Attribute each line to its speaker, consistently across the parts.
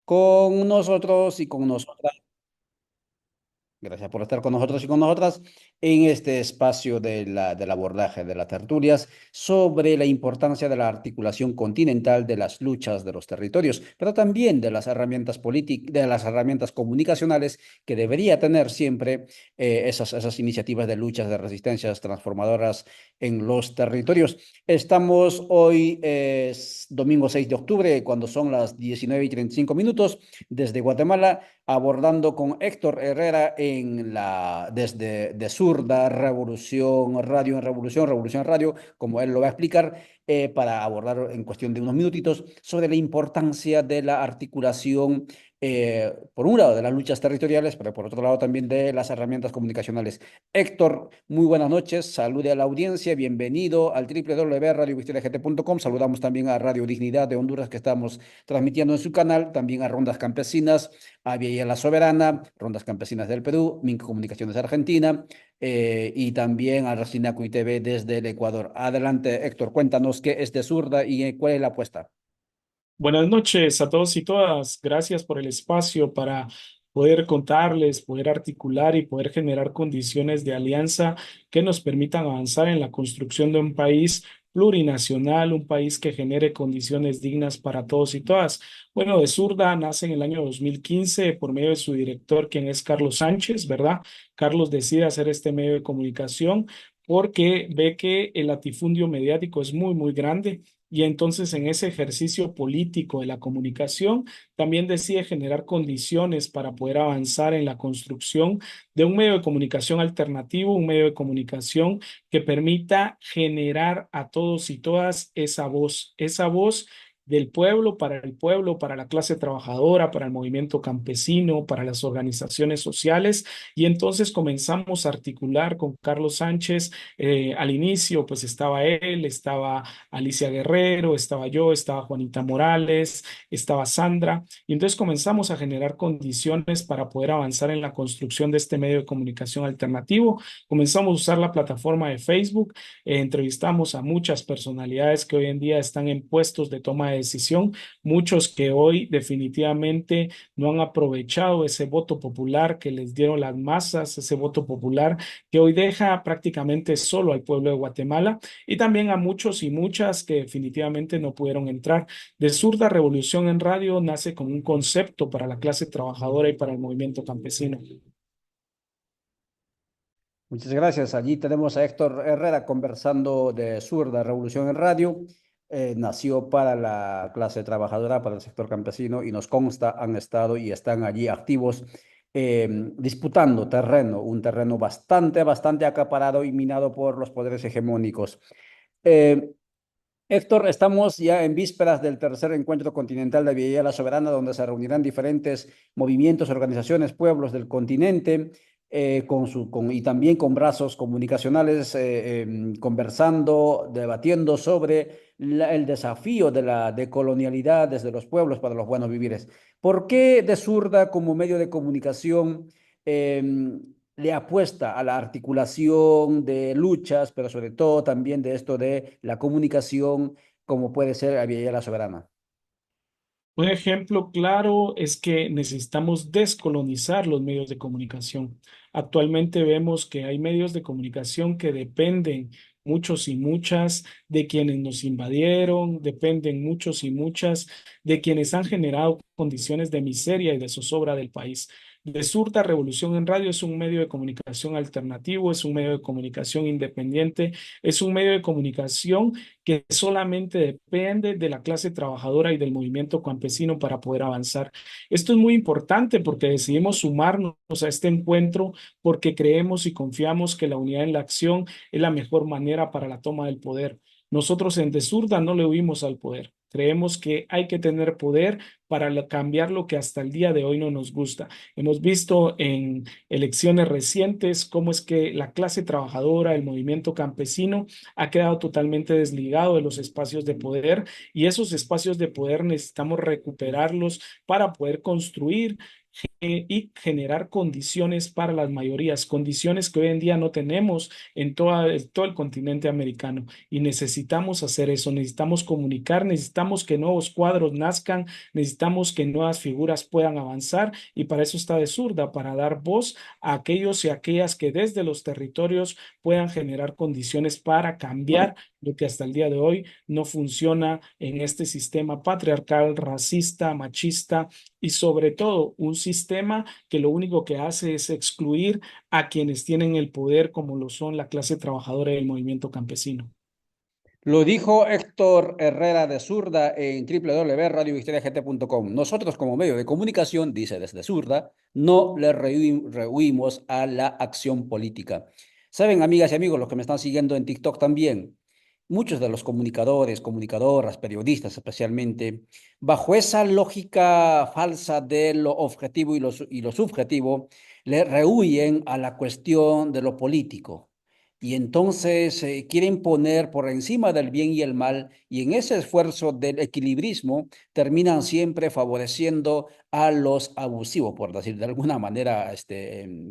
Speaker 1: con nosotros y con nosotras. Gracias por estar con nosotros y con nosotras en este espacio del abordaje de las tertulias sobre la importancia de la articulación continental de las luchas de los territorios, pero también de las herramientas políticas, de las herramientas comunicacionales que debería tener siempre esas iniciativas de luchas, de resistencias transformadoras en los territorios. Estamos hoy, domingo 6 de octubre, cuando son las 19:35 desde Guatemala abordando con Héctor Herrera desde de Zurda Revolución Radio en Revolución, Revolución Radio, como él lo va a explicar, para abordar en cuestión de unos minutitos sobre la importancia de la articulación, por un lado, de las luchas territoriales, pero por otro lado también de las herramientas comunicacionales. Héctor, muy buenas noches, salude a la audiencia, bienvenido al www.radiovictoriagt.com. Saludamos también a Radio Dignidad de Honduras, que estamos transmitiendo en su canal, también a Rondas Campesinas, a Villa La Soberana, Rondas Campesinas del Perú, Minco Comunicaciones de Argentina, y también a Racinaco y TV desde el Ecuador. Adelante, Héctor, cuéntanos qué es de zurda y cuál es la apuesta.
Speaker 2: Buenas noches a todos y todas. Gracias por el espacio para poder contarles, poder articular y poder generar condiciones de alianza que nos permitan avanzar en la construcción de un país plurinacional, un país que genere condiciones dignas para todos y todas. Bueno, de Zurda nace en el año 2015 por medio de su director, quien es Carlos Sánchez, ¿verdad? Carlos decide hacer este medio de comunicación porque ve que el latifundio mediático es muy, muy grande y entonces en ese ejercicio político de la comunicación también decide generar condiciones para poder avanzar en la construcción de un medio de comunicación alternativo, un medio de comunicación que permita generar a todos y todas esa voz del pueblo, para la clase trabajadora, para el movimiento campesino, para las organizaciones sociales. Y entonces comenzamos a articular con Carlos Sánchez. Al inicio, pues estaba él, estaba Alicia Guerrero, estaba yo, estaba Juanita Morales, estaba Sandra, y entonces comenzamos a generar condiciones para poder avanzar en la construcción de este medio de comunicación alternativo. Comenzamos a usar la plataforma de Facebook, entrevistamos a muchas personalidades que hoy en día están en puestos de toma de decisión, muchos que hoy definitivamente no han aprovechado ese voto popular que les dieron las masas, ese voto popular que hoy deja prácticamente solo al pueblo de Guatemala, y también a muchos y muchas que definitivamente no pudieron entrar. De Zurda Revolución en Radio nace como un concepto para la clase trabajadora y para el movimiento campesino.
Speaker 1: Muchas gracias. Allí tenemos a Héctor Herrera conversando de zurda Revolución en Radio. Nació para la clase trabajadora, para el sector campesino, y nos consta han estado y están allí activos, disputando terreno, un terreno bastante acaparado y minado por los poderes hegemónicos. Eh, Héctor, estamos ya en vísperas del tercer encuentro continental de Villa La Soberana, donde se reunirán diferentes movimientos, organizaciones, pueblos del continente, y también con brazos comunicacionales, conversando, debatiendo sobre el desafío de la decolonialidad desde los pueblos para los buenos vivires. ¿Por qué de zurda como medio de comunicación le apuesta a la articulación de luchas, pero sobre todo también de esto de la comunicación, como puede ser a Villa La Soberana?
Speaker 2: Un ejemplo claro es que necesitamos descolonizar los medios de comunicación. Actualmente vemos que hay medios de comunicación que dependen muchos y muchas de quienes nos invadieron, dependen muchos y muchas de quienes han generado condiciones de miseria y de zozobra del país. De Surda Revolución en Radio es un medio de comunicación alternativo, es un medio de comunicación independiente, es un medio de comunicación que solamente depende de la clase trabajadora y del movimiento campesino para poder avanzar. Esto es muy importante porque decidimos sumarnos a este encuentro porque creemos y confiamos que la unidad en la acción es la mejor manera para la toma del poder. Nosotros en Desurda no le huimos al poder. Creemos que hay que tener poder para cambiar lo que hasta el día de hoy no nos gusta. Hemos visto en elecciones recientes cómo es que la clase trabajadora, el movimiento campesino, ha quedado totalmente desligado de los espacios de poder, y esos espacios de poder necesitamos recuperarlos para poder construir y generar condiciones para las mayorías, condiciones que hoy en día no tenemos en todo el continente americano. Y necesitamos hacer eso, necesitamos comunicar, necesitamos que nuevos cuadros nazcan, necesitamos que nuevas figuras puedan avanzar y para eso está de zurda, para dar voz a aquellos y aquellas que desde los territorios puedan generar condiciones para cambiar lo que hasta el día de hoy no funciona en este sistema patriarcal, racista, machista y sobre todo un sistema que lo único que hace es excluir a quienes tienen el poder, como lo son la clase trabajadora y el movimiento campesino.
Speaker 1: Lo dijo Héctor Herrera de Zurda en www.radiovictoriagt.com. Nosotros como medio de comunicación, dice desde Zurda, no le rehuimos a la acción política. Saben, amigas y amigos, los que me están siguiendo en TikTok también, muchos de los comunicadores, comunicadoras, periodistas especialmente, bajo esa lógica falsa de lo objetivo y lo subjetivo, le rehuyen a la cuestión de lo político y entonces quieren poner por encima del bien y el mal, y en ese esfuerzo del equilibrismo terminan siempre favoreciendo a los abusivos, por decir de alguna manera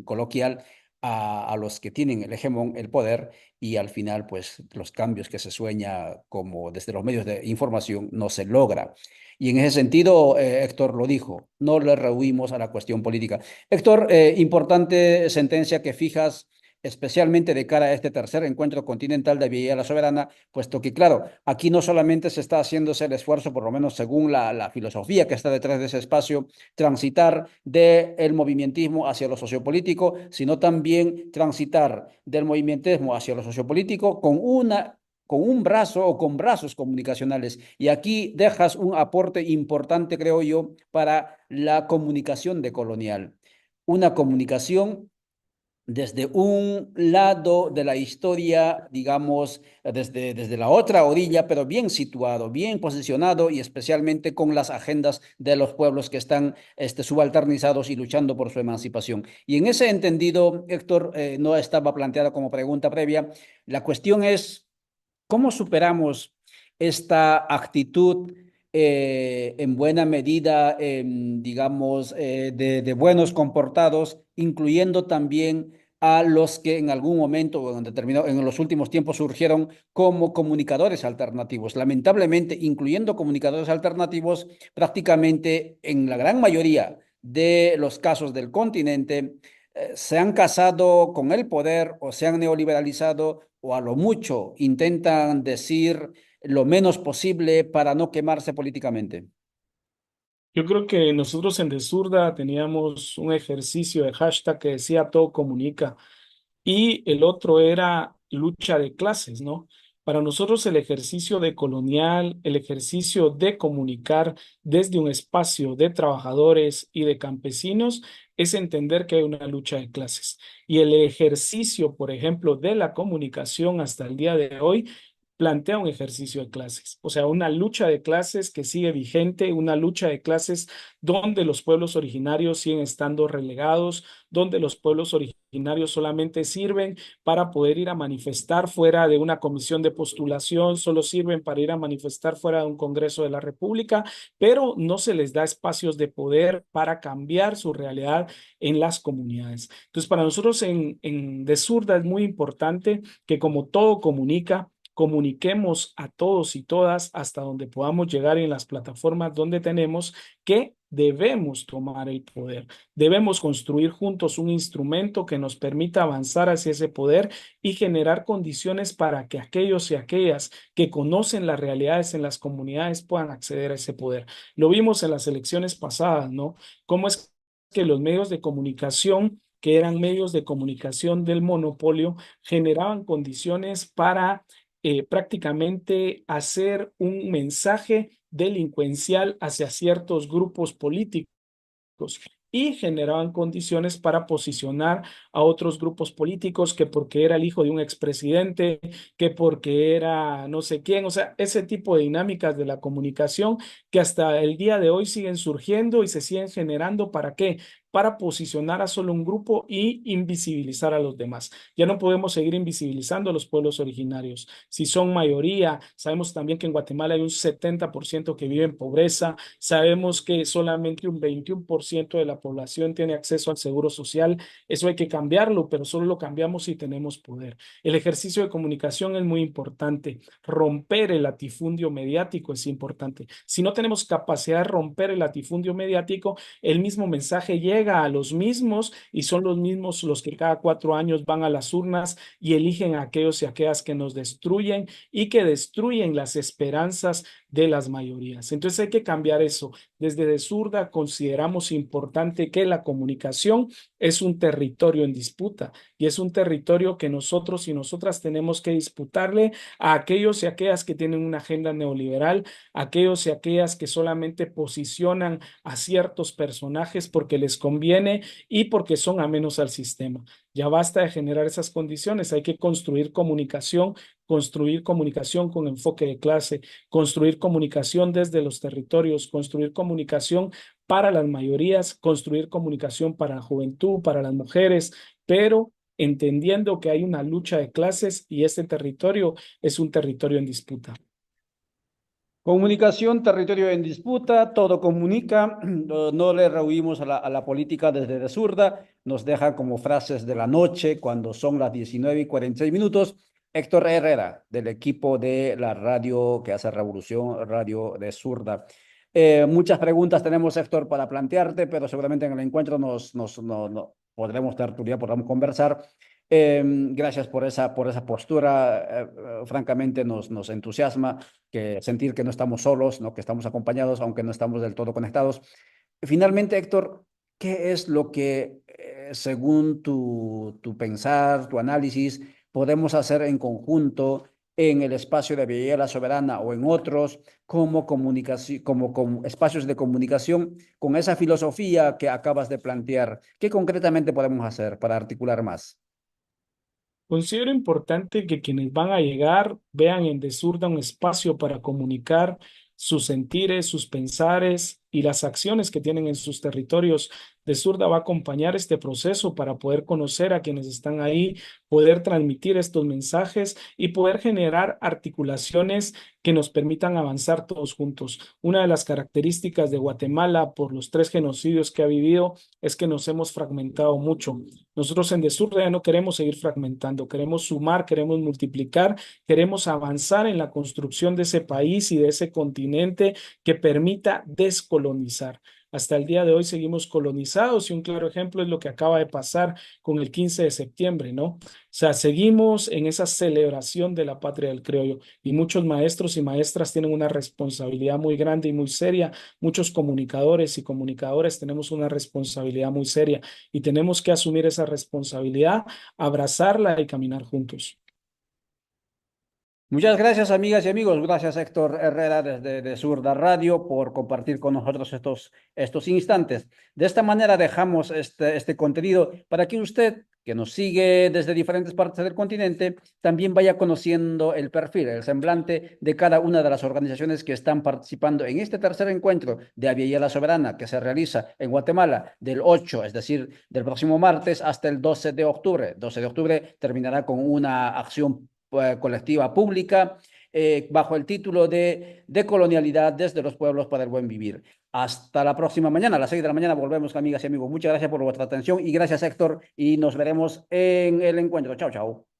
Speaker 1: coloquial, a los que tienen el hegemón, el poder, y al final, pues los cambios que se sueña como desde los medios de información no se logra. Y en ese sentido, Héctor lo dijo, no le rehuimos a la cuestión política. Héctor, importante sentencia que fijas especialmente de cara a este tercer encuentro continental de Villa la Soberana, puesto que, claro, aquí no solamente se está haciéndose el esfuerzo, por lo menos según la filosofía que está detrás de ese espacio, transitar del movimentismo hacia lo sociopolítico, sino también transitar del movimentismo hacia lo sociopolítico con un brazo o con brazos comunicacionales. Y aquí dejas un aporte importante, creo yo, para la comunicación decolonial. Una comunicación desde un lado de la historia, digamos, desde la otra orilla, pero bien situado, bien posicionado y especialmente con las agendas de los pueblos que están subalternizados y luchando por su emancipación. Y en ese entendido, Héctor, no estaba planteada como pregunta previa. La cuestión es, ¿cómo superamos esta actitud en buena medida, digamos, de buenos comportados, incluyendo también a los que en algún momento o en determinado, en los últimos tiempos surgieron como comunicadores alternativos? Lamentablemente, incluyendo comunicadores alternativos, prácticamente en la gran mayoría de los casos del continente, se han casado con el poder o se han neoliberalizado o a lo mucho intentan decir lo menos posible para no quemarse políticamente.
Speaker 2: Yo creo que nosotros en Desurda teníamos un ejercicio de hashtag que decía todo comunica y el otro era lucha de clases, ¿no? Para nosotros el ejercicio de colonial, el ejercicio de comunicar desde un espacio de trabajadores y de campesinos es entender que hay una lucha de clases. Y el ejercicio, por ejemplo, de la comunicación hasta el día de hoy plantea un ejercicio de clases, o sea, una lucha de clases que sigue vigente, una lucha de clases donde los pueblos originarios siguen estando relegados, donde los pueblos originarios solamente sirven para poder ir a manifestar fuera de una comisión de postulación, solo sirven para ir a manifestar fuera de un Congreso de la República, pero no se les da espacios de poder para cambiar su realidad en las comunidades. Entonces, para nosotros en De Zurda es muy importante que como todo comunica, comuniquemos a todos y todas hasta donde podamos llegar en las plataformas donde tenemos que debemos tomar el poder. Debemos construir juntos un instrumento que nos permita avanzar hacia ese poder y generar condiciones para que aquellos y aquellas que conocen las realidades en las comunidades puedan acceder a ese poder. Lo vimos en las elecciones pasadas, ¿no? Cómo es que los medios de comunicación que eran medios de comunicación del monopolio, generaban condiciones para prácticamente hacer un mensaje delincuencial hacia ciertos grupos políticos y generaban condiciones para posicionar a otros grupos políticos que porque era el hijo de un expresidente, que porque era no sé quién, o sea, ese tipo de dinámicas de la comunicación que hasta el día de hoy siguen surgiendo y se siguen generando. ¿Para qué? para posicionar a solo un grupo y invisibilizar a los demás. Ya no podemos seguir invisibilizando a los pueblos originarios. Si son mayoría, sabemos también que en Guatemala hay un 70% que vive en pobreza, sabemos que solamente un 21% de la población tiene acceso al seguro social. Eso hay que cambiarlo, pero solo lo cambiamos si tenemos poder. El ejercicio de comunicación es muy importante. Romper el latifundio mediático es importante. Si no tenemos capacidad de romper el latifundio mediático, el mismo mensaje llega a los mismos y son los mismos los que cada 4 años van a las urnas y eligen a aquellos y aquellas que nos destruyen y que destruyen las esperanzas de las mayorías. Entonces hay que cambiar eso. Desde De Zurda consideramos importante que la comunicación es un territorio en disputa y es un territorio que nosotros y nosotras tenemos que disputarle a aquellos y aquellas que tienen una agenda neoliberal, a aquellos y aquellas que solamente posicionan a ciertos personajes porque les conviene y porque son amenos al sistema. Ya basta de generar esas condiciones, hay que construir comunicación con enfoque de clase, construir comunicación desde los territorios, construir comunicación para las mayorías, construir comunicación para la juventud, para las mujeres, pero entendiendo que hay una lucha de clases y este territorio es un territorio en disputa.
Speaker 1: Comunicación, territorio en disputa, todo comunica, no le rehuimos a la política desde de zurda, nos deja como frases de la noche cuando son las 19:46. Héctor Herrera, del equipo de la radio que hace Revolución, Radio de Zurda. Muchas preguntas tenemos, Héctor, para plantearte, pero seguramente en el encuentro podremos tertuliar, podremos conversar. Gracias por esa postura. Francamente, nos entusiasma sentir que no estamos solos, ¿no? Que estamos acompañados, aunque no estamos del todo conectados. Finalmente, Héctor, ¿qué es lo que, según tu pensar, tu análisis, podemos hacer en conjunto en el espacio de Villela Soberana o en otros como comunicación, como espacios de comunicación con esa filosofía que acabas de plantear? ¿Qué concretamente podemos hacer para articular más?
Speaker 2: Considero importante que quienes van a llegar vean en Desurda un espacio para comunicar sus sentires, sus pensares y las acciones que tienen en sus territorios. Desurda va a acompañar este proceso para poder conocer a quienes están ahí, poder transmitir estos mensajes y poder generar articulaciones que nos permitan avanzar todos juntos. Una de las características de Guatemala por los 3 genocidios que ha vivido es que nos hemos fragmentado mucho. Nosotros en Desurda ya no queremos seguir fragmentando, queremos sumar, queremos multiplicar, queremos avanzar en la construcción de ese país y de ese continente que permita descolonizar. Hasta el día de hoy seguimos colonizados y un claro ejemplo es lo que acaba de pasar con el 15 de septiembre, ¿no? O sea, seguimos en esa celebración de la patria del criollo y muchos maestros y maestras tienen una responsabilidad muy grande y muy seria. Muchos comunicadores y comunicadoras tenemos una responsabilidad muy seria y tenemos que asumir esa responsabilidad, abrazarla y caminar juntos.
Speaker 1: Muchas gracias, amigas y amigos. Gracias, Héctor Herrera, desde de Zurda Radio, por compartir con nosotros estos instantes. De esta manera dejamos este contenido para que usted, que nos sigue desde diferentes partes del continente, también vaya conociendo el perfil, el semblante de cada una de las organizaciones que están participando en este tercer encuentro de Aviala la Soberana, que se realiza en Guatemala del 8, es decir, del próximo martes hasta el 12 de octubre. 12 de octubre terminará con una acción colectiva pública bajo el título de Colonialidad desde los pueblos para el buen vivir. Hasta la próxima mañana, a las 6 de la mañana volvemos, amigas y amigos. Muchas gracias por vuestra atención y gracias, Héctor, y nos veremos en el encuentro. Chao, chao.